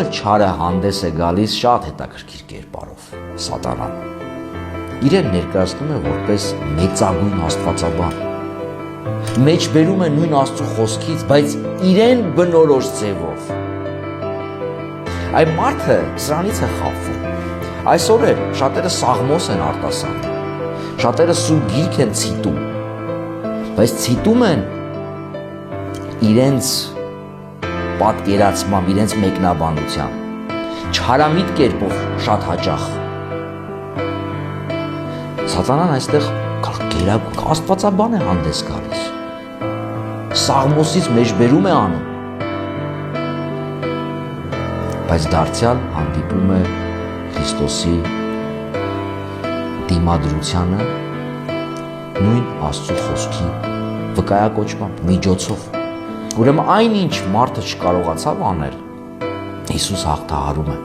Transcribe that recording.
Չարը հանդես է գալիս շատ հետաքրքիր կերպարով, սատանան։ Իրեն ներկայացնում է որպես մեծագույն աստվածաբան։ Մեջբերում է նույն Աստծո խոսքից, բայց իրեն բնորոշ ձևով։ Այդ մարդը սրանից է խաբվում։ Այսօր է շատերը Սաղմոս են արտասանում, շատերը Սուրբ Գիրք են ցիտում, բայց ցիտում են իրենց պատկերացմամբ, իրենց մեկնաբանությամբ, չարամիտ կերպով շատ հաճախ։ Սատանան այստեղ աստվածաբան է հանդես գալիս, Սաղմոսից մեջբերում է անում, բայց դարձյալ հանդիպում է Քրիստոսի դիմադրությանը նույն Աստծո խոսքի վկայակոչման միջոցով։ Ուրեմն այնինչ մարդը չկարողացավ անել, Հիսուս հաղթահարում է։